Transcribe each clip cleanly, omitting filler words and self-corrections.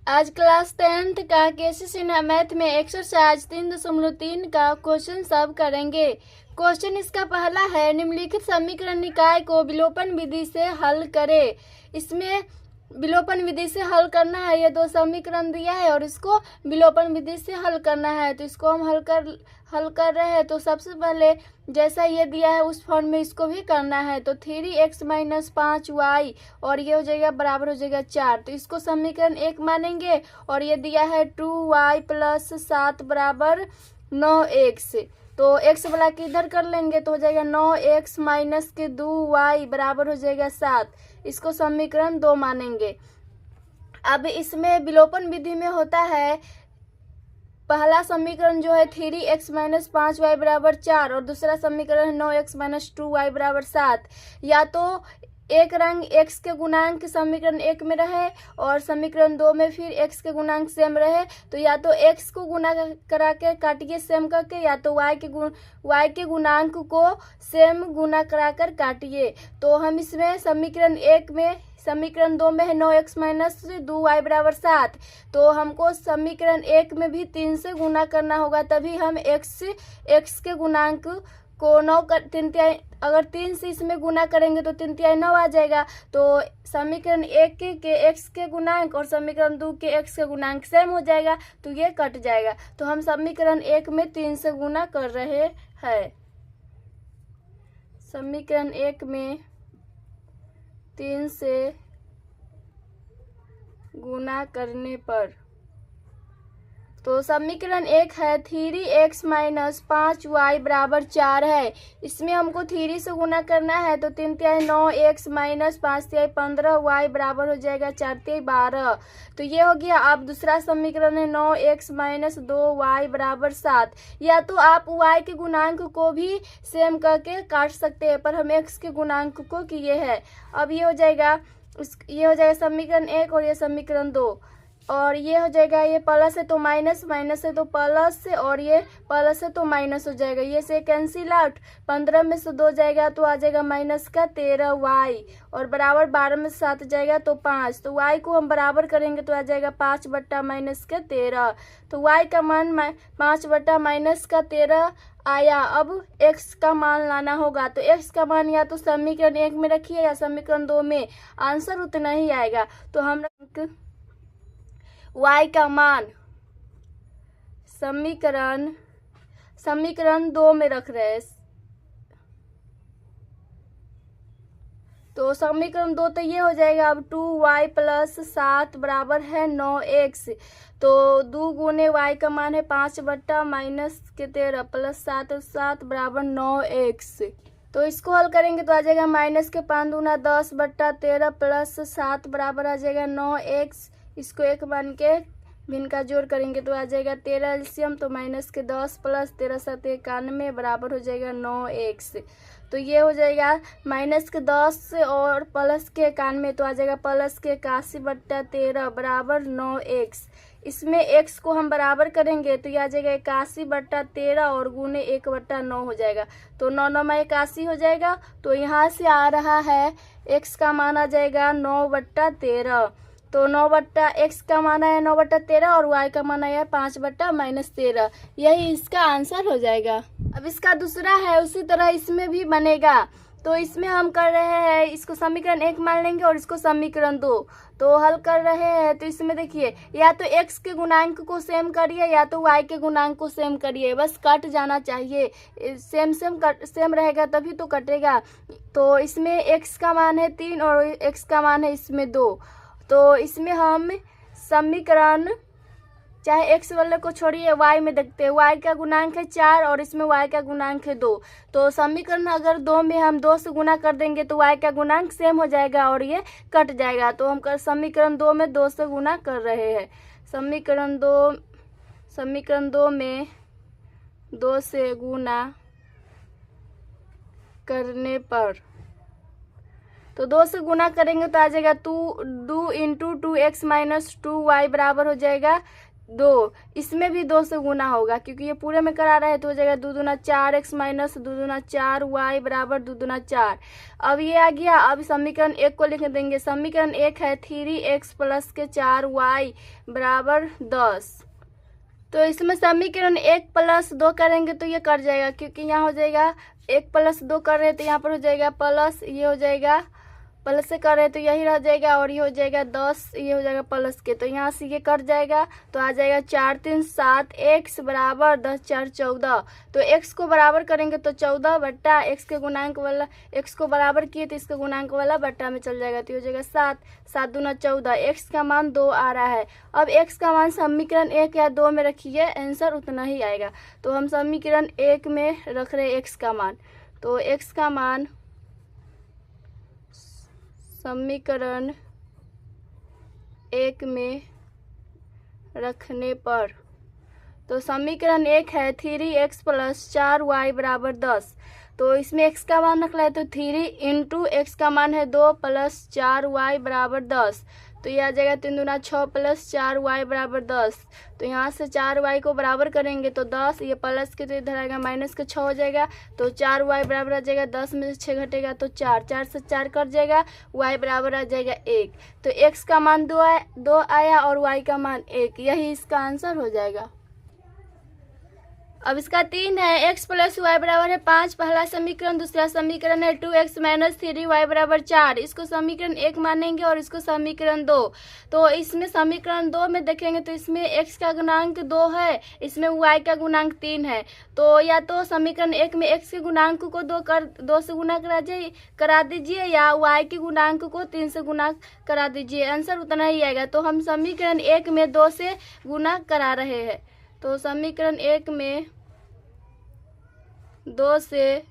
आज class 10th का केसी Sinha math में एक्सरसाइज 3.3 का क्वेश्चन सॉल्व करेंगे। क्वेश्चन इसका पहला है, निम्नलिखित समीकरण निकाय को विलोपन विधि से हल करें। इसमें विलोपन विधि से हल करना है। ये दो समीकरण दिया है और इसको विलोपन विधि से हल करना है। तो इसको हम हल कर रहे हैं। तो सबसे पहले जैसा ये दिया है उस फॉर्म में इसको भी करना है। तो 3x - 5y और ये हो जाएगा बराबर हो जाएगा 4। तो इसको समीकरण 1 मानेंगे। और ये दिया है 2y + 7 बराबर 9x। तो x वाला के इधर कर लेंगे तो हो जाएगा 9x - 2y बराबर हो जाएगा 7। इसको समीकरण 2 मानेंगे। अब इसमें विलोपन विधि में होता है, पहला समीकरण जो है 3x - 5y बराबर 4 और दूसरा समीकरण है 9x - 2y बराबर 7। या तो एक रंग x के गुणांक समीकरण 1 में रहे और समीकरण 2 में फिर x के गुणांक सेम रहे। तो या तो x को गुणा करा के काटिए सेम करके, या तो y के गुणांक को सेम गुणा करा कर काटिए। तो हम इसमें समीकरण 2 में है 9x - 2y बराबर 7। तो हमको समीकरण 1 में भी 3 से गुना करना होगा, तभी हम x के गुणांक को 9 अगर 3 से इसमें गुना करेंगे तो 3 × 9 आ जाएगा। तो समीकरण 1 के x के गुणांक और समीकरण 2 के x के गुणांक सेम हो जाएगा, तो ये कट जाएगा। तो हम समीकरण 1 में 3 से गुना कर रहे हैं। समीकरण 1 में 3 से गुना करने पर तो समीकरण 1 है 3x - 5y बराबर 4 है। इसमें हमको 3 से गुना करना है। तो 3 × 9 x - 5 × 15 y बराबर हो जाएगा 4 × 12। तो ये हो गया। अब दूसरा समीकरण है 9x - 2y बराबर 7। या तो आप y के गुणांक को भी सेम करके काट सकते हैं, पर हम x के गुणांक को किए हैं। अब ये हो जाएगा समीकरण 1 और ये समीकरण 2। और ये हो जाएगा, ये प्लस है तो माइनस, माइनस है तो प्लस, और ये प्लस है तो माइनस हो जाएगा। ये से कैंसिल आउट। 15 में से 2 जाएगा तो आ जाएगा -13y और बराबर 12 में से 7 जाएगा तो 5। तो y को हम बराबर करेंगे तो आ जाएगा 5 बट्टा -13। तो y का मान 5 बट्टा -13 आया। अब x का मान लाना होगा। तो x का मान या तो समीकरण 1 में रखिए या समीकरण 2 में, आंसर उतना ही आएगा। तो हम y का मान समीकरण 2 में रख रहे हैं। तो समीकरण 2 तो ये हो जाएगा। अब 2y + 7 बराबर है 9x। तो 2 गुने y का मान है 5 बट्टा -13 + 7 बराबर 9x। तो इसको हल करेंगे तो आ जाएगा -5 दूना 10 बट्टा 13 + 7 बराबर आ जाएगा 9x। इसको 1 मान के भिन्न का जोड़ करेंगे तो आ जाएगा 13 एलसीएम। तो -10 + 13 = 91 बराबर हो जाएगा 9x। तो ये हो जाएगा -10 और +91 तो आ जाएगा +81 बट्टा 13 बराबर 9x। इसमें x को हम बराबर करेंगे तो ये आ जाएगा 81 बट्टा 13 और गुने 1 बट्टा 9 हो जाएगा। तो 9 9 में 81 हो जाएगा। तो यहाँ से आ रहा है x का मान आ जाएगा 9 बट्टा 13। तो x का मान है 9 बट्टा 13 और y का मान है 5 बट्टा -13। यही इसका आंसर हो जाएगा। अब इसका दूसरा है, उसी तरह इसमें भी बनेगा। तो इसमें हम कर रहे हैं, इसको समीकरण 1 मान लेंगे और इसको समीकरण 2। तो हल कर रहे हैं। तो इसमें देखिए, या तो x के गुणांक को सेम करिए या तो y के गुणांक को सेम करिए, बस कट जाना चाहिए। सेम रहेगा तभी तो कटेगा। तो इसमें x का मान है 3 और x का मान है इसमें 2। तो इसमें हम समीकरण, चाहे x वाले को छोड़िए y में देखते हैं। y का गुणांक है 4 और इसमें y का गुणांक है 2। तो समीकरण अगर 2 में हम 2 से गुना कर देंगे तो y का गुणांक सेम हो जाएगा और ये कट जाएगा। तो हम समीकरण 2 में 2 से गुना कर रहे हैं। समीकरण 2 में 2 से गुना करने पर तो 2 से गुना करेंगे तो आ जाएगा 2 × 2x - 2y बराबर हो जाएगा 2, इसमें भी 2 से गुना होगा क्योंकि ये पूरे में करा रहा है, तो हो जाएगा 2 दूना 4x माइनस 2 दूना 4y बराबर 2 दूना 4। अब ये आ गया। अब समीकरण 1 को लिख देंगे। समीकरण 1 है 3x प्लस के 4y बराबर 10। तो इसमें समीकरण 1 प्लस 2 करेंगे तो ये कट जाएगा क्योंकि यहाँ हो जाएगा 1 प्लस 2 कर रहे हैं तो यहाँ पर हो जाएगा प्लस, ये हो जाएगा प्लस से कर रहे हैं तो यही रह जाएगा और ये हो जाएगा 10, ये हो जाएगा प्लस के, तो यहाँ से ये कट जाएगा तो आ जाएगा 4 3 7 x बराबर 10 4 14। तो x को बराबर करेंगे तो 14 बट्टा x के गुणांक वाला, x को बराबर किए तो इसके गुणांक वाला बट्टा में चल जाएगा तो हो जाएगा 7 7 दूना 14। x का मान 2 आ रहा है। अब x का मान समीकरण 1 या 2 में रखिए, आंसर उतना ही आएगा। तो हम समीकरण 1 में रख रहे x का मान, तो x का मान समीकरण 1 में रखने पर, तो समीकरण 1 है 3x प्लस 4y बराबर 10। तो इसमें x का मान रखना है तो 3 इंटू x का मान है 2 प्लस 4y बराबर 10। तो ये आ जाएगा 3 दूना 6 प्लस 4y बराबर 10। तो यहाँ से 4y को बराबर करेंगे तो 10, ये प्लस के तो इधर आएगा माइनस के 6 हो जाएगा। तो 4y बराबर आ जाएगा 10 में से 6 घटेगा तो 4, 4 से 4 कट जाएगा, y बराबर आ जाएगा 1। तो x का मान 2 आया और y का मान 1, यही इसका आंसर हो जाएगा। अब इसका 3 है x प्लस वाई बराबर है 5 पहला समीकरण। दूसरा समीकरण है 2x माइनस 3y बराबर 4। इसको समीकरण 1 मानेंगे और इसको समीकरण 2। तो इसमें समीकरण 2 में देखेंगे तो इसमें x का गुणांक 2 है, इसमें y का गुणांक 3 है। तो या तो समीकरण 1 में x के गुणांक को 2 से गुना करा दीजिए या y के गुणांक को 3 से गुना करा दीजिए, आंसर उतना ही आएगा। तो हम समीकरण 1 में 2 से गुना करा रहे हैं। तो समीकरण 1 में 2 से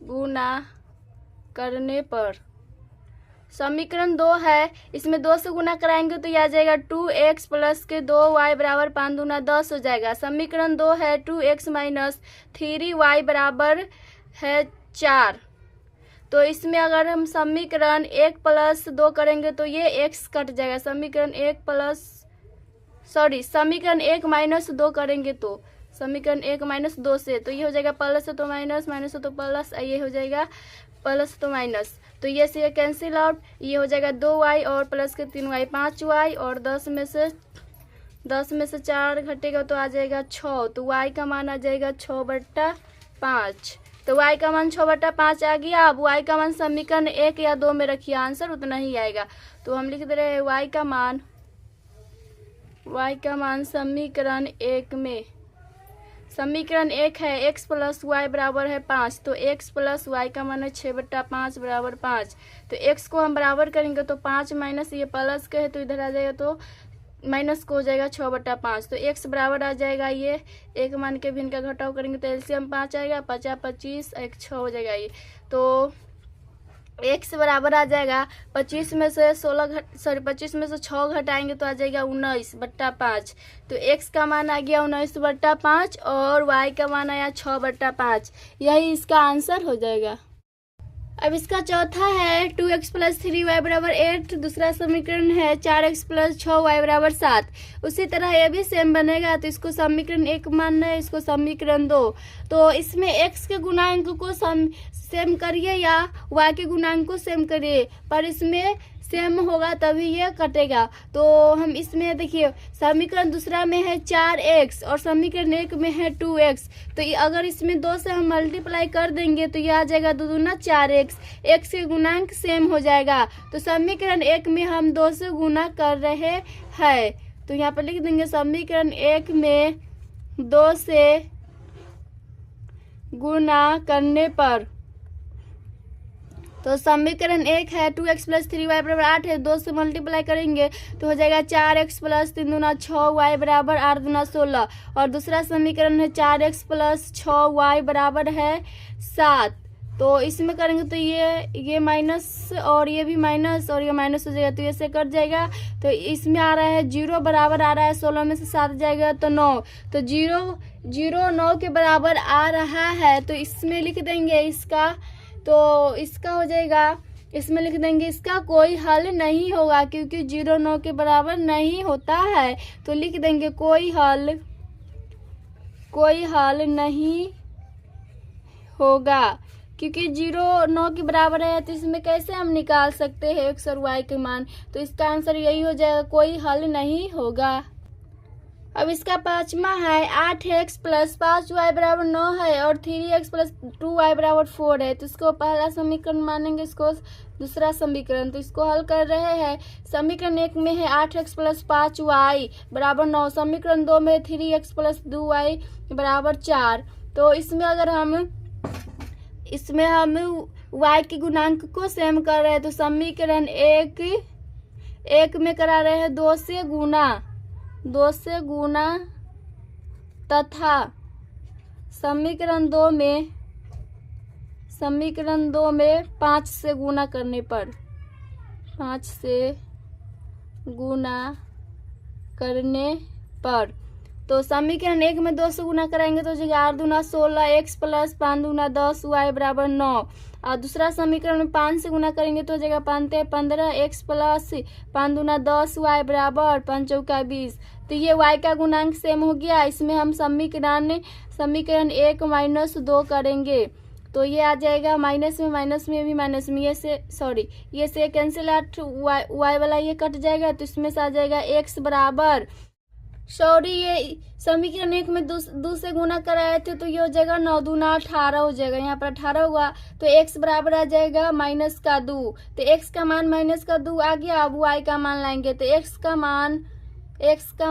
गुना करने पर, समीकरण 2 है, इसमें 2 से गुना कराएंगे तो यह आ जाएगा 2x प्लस के 2y बराबर 5 दूना 10 हो जाएगा। समीकरण 2 है 2x माइनस 3y बराबर है 4। तो इसमें अगर हम समीकरण 1 प्लस 2 करेंगे तो ये x कट जाएगा। समीकरण 1 माइनस 2 करेंगे तो समीकरण 1 माइनस 2 से, तो ये हो जाएगा प्लस तो माइनस, माइनस तो प्लस, ये हो जाएगा प्लस तो माइनस। तो ये से कैंसिल आउट, ये हो जाएगा 2y और प्लस के 3y 5y और 10 में से 4 घटेगा तो आ जाएगा 6। तो y का मान आ जाएगा 6/5। तो y का मान 6/5 आ गया। अब y का मान समीकरण 1 या 2 में रखिए, आंसर उतना ही आएगा। तो हम लिख दे रहे हैं y का मान समीकरण 1 में, समीकरण 1 है x प्लस वाई बराबर है 5। तो x प्लस वाई का मान है 6/5 बराबर 5। तो x को हम बराबर करेंगे तो 5 माइनस ये प्लस का है तो इधर आ जाएगा तो माइनस को हो जाएगा 6/5। तो x बराबर आ जाएगा, ये एक मान के भी इनका घटाव करेंगे तो एलसीएम 5 आएगा, 5 25 1 6 हो जाएगा ये। तो x बराबर आ जाएगा 25 में से 6 घटाएंगे तो आ जाएगा 19/5। तो x का मान आ गया 19/5 और y का मान आया 6/5, यही इसका आंसर हो जाएगा। अब इसका चौथा है 2x प्लस 3y बराबर 8। दूसरा समीकरण है 4x प्लस 6y बराबर 7। उसी तरह ये भी सेम बनेगा। तो इसको समीकरण 1 मानना है, इसको समीकरण 2। तो इसमें x के गुणांक को सेम करिए या y के गुणांक को सेम करिए, पर इसमें सेम होगा तभी ये कटेगा। तो हम इसमें देखिए समीकरण दूसरा में है 4x और समीकरण 1 में है 2x। तो अगर इसमें 2 से हम मल्टीप्लाई कर देंगे तो ये आ जाएगा 2 दूना 4x, x के गुणांक सेम हो जाएगा। तो समीकरण 1 में हम 2 से गुना कर रहे हैं, तो यहाँ पर लिख देंगे समीकरण 1 में 2 से गुना करने पर। तो समीकरण 1 है 2x प्लस 3y बराबर 8 है, 2 से मल्टीप्लाई करेंगे तो हो जाएगा 4x प्लस 3 दूना 6y बराबर 8 दूना 16। और दूसरा समीकरण है 4x प्लस 6y बराबर है 7। तो इसमें करेंगे तो ये माइनस और ये भी माइनस और ये माइनस हो जाएगा तो ये से कट जाएगा। तो इसमें आ रहा है 0 बराबर आ रहा है 16 में से 7 जाएगा तो 9। तो 0 9 के बराबर आ रहा है, तो इसमें लिख देंगे इसका। तो इसका हो जाएगा इसमें लिख देंगे इसका कोई हल नहीं होगा, क्योंकि 0 9 के बराबर नहीं होता है। तो लिख देंगे कोई हल नहीं होगा, क्योंकि 0 9 के बराबर है। तो इसमें कैसे हम निकाल सकते हैं x और y के मान? तो इसका आंसर यही हो जाएगा, कोई हल नहीं होगा। अब इसका पांचवा है 8x प्लस 5y बराबर 9 है और 3x प्लस 2y बराबर 4 है। तो इसको पहला समीकरण मानेंगे, इसको दूसरा समीकरण। तो इसको हल कर रहे हैं। समीकरण 1 में है 8x प्लस 5y बराबर 9, समीकरण 2 में 3x प्लस 2y बराबर 4। तो इसमें अगर हम y के गुणांक को सेम कर रहे हैं, तो समीकरण 1 में करा रहे हैं 2 से गुना तथा समीकरण 2 में 5 से गुना करने पर 5 से गुना करने पर तो समीकरण 1 में 2 से गुना कराएंगे तो हो जाएगा 8 दूना 16 x प्लस 5 दूना 10 y बराबर 9। और दूसरा समीकरण में 5 से गुना करेंगे तो हो जाएगा 5 15 x प्लस 5 दूना 10 y बराबर 5 चौका 20। तो ये y का गुणांक सेम हो गया। इसमें हम समीकरण 1 माइनस 2 करेंगे तो ये आ जाएगा माइनस में भी माइनस में, ये से कैंसिल आउट, y वाला ये कट जाएगा तो इसमें से आ जाएगा x बराबर ये समीकरण 1 में 2 से गुना कराए थे तो ये हो जाएगा 9 दूना 18 हो जाएगा, यहाँ पर 18 हुआ तो x बराबर आ जाएगा माइनस का 2। तो x का मान माइनस का 2 आ गया। अब y का मान लाएंगे तो x का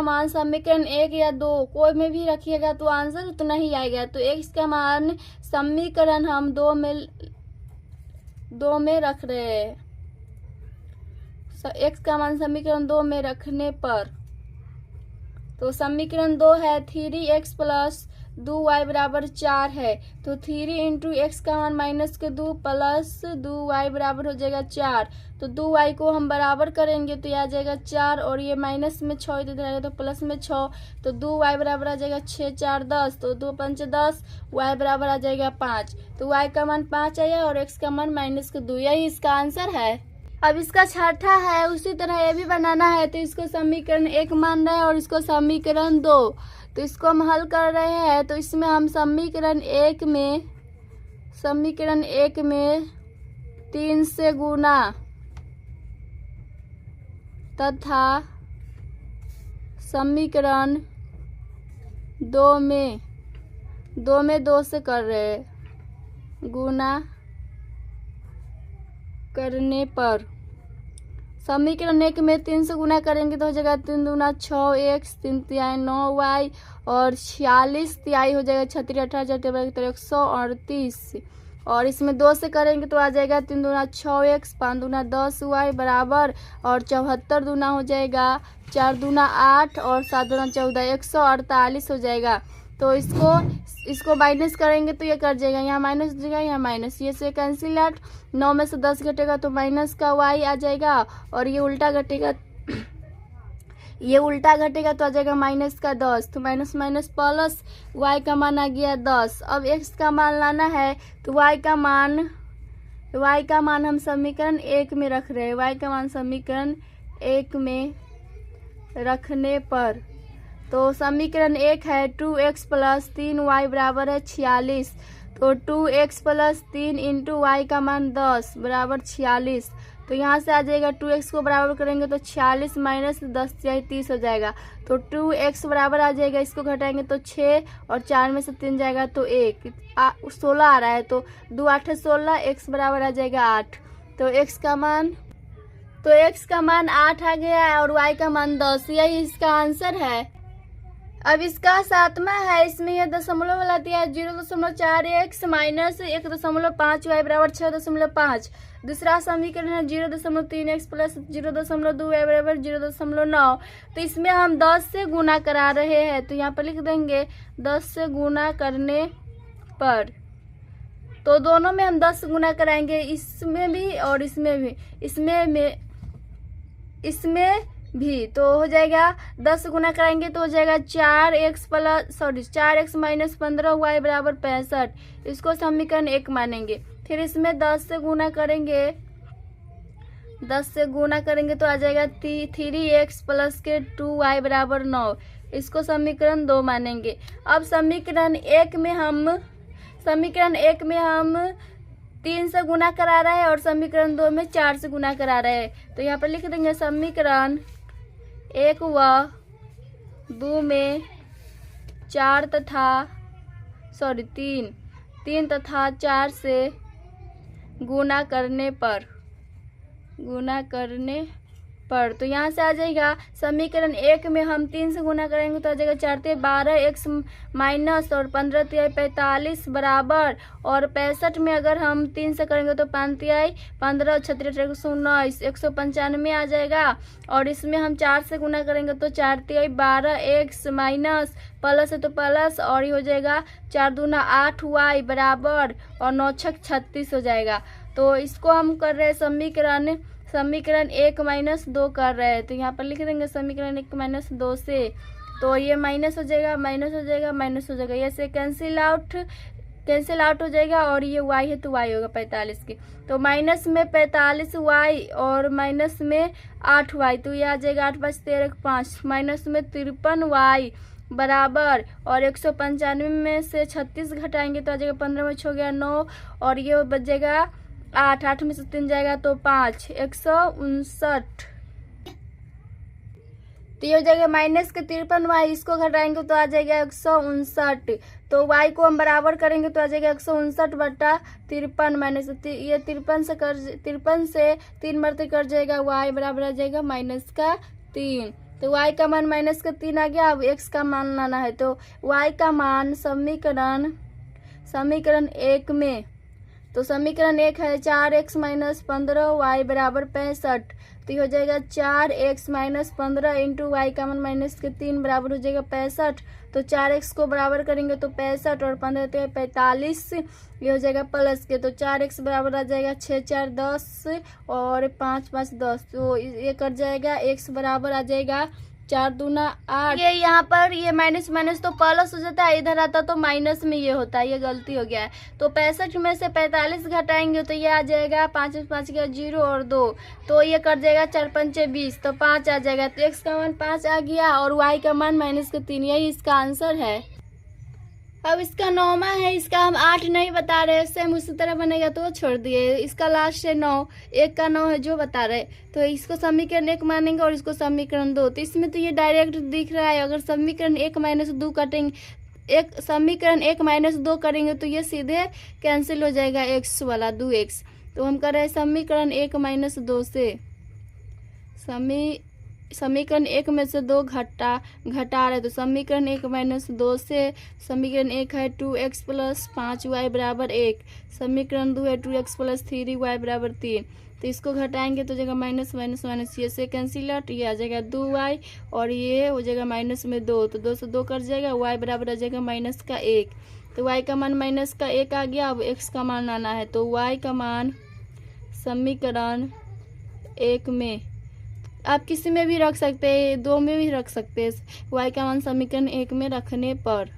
मान समीकरण 1 या 2 कोई में भी रखिएगा तो आंसर उतना ही आएगा। तो x का मान समीकरण हम 2 में रख रहे हैं। x का मान समीकरण 2 में रखने पर तो समीकरण 2 है 3x प्लस 2y बराबर 4 है। तो 3 इंटू एक्स का मान माइनस के 2 प्लस 2y बराबर हो जाएगा 4। तो 2y को हम बराबर करेंगे तो यह आ जाएगा 4 और ये माइनस में 6 इधर आएगा तो प्लस में 6। तो 2y बराबर आ जाएगा 6 4 10, तो 2 5 10, y बराबर आ जाएगा 5। तो y का मान 5 आया और x का मान माइनस के 2, यही इसका आंसर है। अब इसका छठा है, उसी तरह ये भी बनाना है। तो इसको समीकरण 1 मान रहे हैं और इसको समीकरण 2। तो इसको हम हल कर रहे हैं तो इसमें हम समीकरण 1 में 3 से गुना तथा समीकरण 2 में 2 से कर रहे हैं गुना करने पर समीकरण 1 में 3 से गुना करेंगे तो हो जाएगा 3 दूना 6x 3 तिहाई 9y और 46 तिहाई हो जाएगा 36 18 138 और इसमें 2 से करेंगे तो आ जाएगा 3 दूना 6x 5 दूना 10y बराबर और 74 दूना हो जाएगा 4 दूना 8 और 7 दूना 14 148 हो जाएगा। तो इसको माइनस करेंगे तो ये कट जाएगा, यहाँ माइनस हो जाएगा यहाँ माइनस, ये से कैंसिल आउट। 9 में से 10 घटेगा तो माइनस का y आ जाएगा और ये उल्टा घटेगा तो आ जाएगा माइनस का 10। तो माइनस माइनस प्लस y का मान आ गया 10। अब x का मान लाना है तो y का मान हम समीकरण 1 में रख रहे हैं। y का मान समीकरण 1 में रखने पर तो समीकरण 1 है 2x प्लस 3y बराबर है 46। तो 2x प्लस 3 इंटू वाई का मान 10 बराबर 46। तो यहाँ से आ जाएगा 2x को बराबर करेंगे तो 46 माइनस 10 30 हो जाएगा। तो 2x बराबर आ जाएगा, इसको घटाएंगे तो 6 और 4 में से 3 जाएगा तो 1 16 आ रहा है। तो 2 8 16, x बराबर आ जाएगा 8। तो x का मान 8 आ गया है और y का मान 10, यही इसका आंसर है। अब इसका 7वां है, इसमें यह दशमलव वाला दिया है 0.4x माइनस 1.5y बराबर 6.5। दूसरा समीकरण है 0.3x प्लस 0.2y बराबर 0.9। तो इसमें हम 10 से गुना करा रहे हैं तो यहाँ पर लिख देंगे 10 से गुना करने पर। तो दोनों में हम 10 से गुना कराएंगे, इसमें भी और इसमें भी तो हो जाएगा 10 गुना कराएंगे तो हो जाएगा 4x माइनस 15y बराबर 65। इसको समीकरण 1 मानेंगे। फिर इसमें 10 से गुना करेंगे 10 से गुना करेंगे तो आ जाएगा 3x प्लस के 2y बराबर 9। इसको समीकरण 2 मानेंगे। अब समीकरण एक में हम 3 से गुना करा रहे हैं और समीकरण 2 में 4 से गुना करा रहे हैं। तो यहाँ पर लिख देंगे समीकरण 1 व 2 में 3 तथा 4 से गुना करने पर तो यहाँ से आ जाएगा समीकरण 1 में हम 3 से गुना करेंगे तो आ जाएगा 4 × 12x माइनस और 15 × 45 बराबर, और 65 में अगर हम 3 से करेंगे तो 5 × 15 36 119 195 आ जाएगा। और इसमें हम 4 से गुना करेंगे तो 4 × 12x माइनस प्लस है तो प्लस, और ये हो जाएगा 4 दूना 8y बराबर और 9 छक 36 हो जाएगा। तो इसको हम कर रहे हैं समीकरण 1 माइनस 2 कर रहे हैं। तो यहाँ पर लिख देंगे समीकरण 1 माइनस 2 से, तो ये माइनस हो जाएगा, ये से कैंसिल आउट हो जाएगा, और ये y है तो y होगा 45 के। तो माइनस में 45y और माइनस में 8y, तो ये आ जाएगा 8 5 13 5, माइनस में 53y बराबर, और 195 में से 36 घटाएंगे तो आ जाएगा 15 में 6 हो गया 9, और ये बच जाएगा 8 में से 3 जाएगा तो 5 159। तो ये हो जाएगा माइनस के 53y, इसको घटाएंगे तो आ जाएगा 159। तो y को हम बराबर करेंगे तो आ जाएगा 159 बटा 53 माइनस ये 53 से 3 मरते कर जाएगा, y बराबर आ जाएगा माइनस का 3। तो y का मान माइनस का 3 आ गया। अब x का मान लाना है, तो y का मान समीकरण 1 में, तो समीकरण 1 है 4x माइनस 15y बराबर 65। तो ये हो जाएगा 4x माइनस 15 इंटू वाई का मान माइनस के 3 बराबर हो जाएगा 65। तो 4x को बराबर करेंगे तो 65 और 15 तो 45, ये हो जाएगा प्लस के। तो 4x बराबर आ जाएगा 6 4 10 और 5 5 10, तो ये कट जाएगा। x बराबर आ जाएगा 4 दूना 8। ये यहाँ पर ये माइनस माइनस तो प्लस हो जाता है, इधर आता तो माइनस में ये होता है, ये गलती हो गया है। तो 65 में से 45 घटाएंगे तो ये आ जाएगा 5 5 का 0 और 2, तो ये कट जाएगा 4 5 20, तो 5 आ जाएगा। तो x का मान 5 आ गया और y का मान माइनस का 3, यही इसका आंसर है। अब इसका 9वां है, इसका हम 8 नहीं बता रहे, सेम उसी तरह बनेगा तो छोड़ दिए। इसका लास्ट है 9, 1 का 9 है जो बता रहे, तो इसको समीकरण 1 मानेंगे और इसको समीकरण 2। तो इसमें तो ये डायरेक्ट दिख रहा है, अगर समीकरण 1 माइनस 2 कटेंगे, समीकरण 1 माइनस 2 करेंगे तो ये सीधे कैंसिल हो जाएगा x वाला 2x। तो हम कर रहे हैं समीकरण 1 माइनस 2 से, समीकरण 1 में से 2 घटा रहे, तो समीकरण 1 माइनस 2 से समीकरण 1 है 2x प्लस 5y बराबर 1, समीकरण 2 है 2x प्लस 3y बराबर 3। तो इसको घटाएंगे तो जाएगा माइनस माइनस माइनस, ये से कैंसिल आउट, ये आ जाएगा 2y और ये हो जाएगा माइनस में 2, तो 2 से 2 कट जाएगा, y बराबर आ जाएगा माइनस का 1। तो y का मान माइनस का 1 आ गया। अब x का मान आना है, तो y का मान समीकरण 1 में, आप किसी में भी रख सकते हैं, 2 में भी रख सकते हैं, y का मान समीकरण 1 में रखने पर।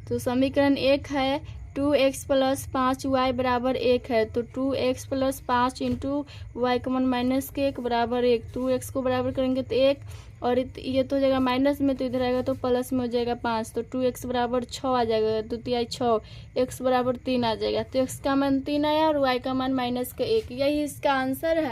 तो समीकरण 1 है 2x प्लस 5y बराबर 1 है, तो 2x प्लस 5 इंटू वाई का मान माइनस के 1 बराबर 1, 2x को बराबर करेंगे तो 1 और ये तो हो जाएगा माइनस में, तो इधर आएगा तो प्लस में हो जाएगा 5, तो 2x बराबर 6 आ जाएगा, 2 तिहाई 6, x बराबर 3 आ जाएगा। तो x का मान 3 आया और y का मान माइनस का 1, यही इसका आंसर है।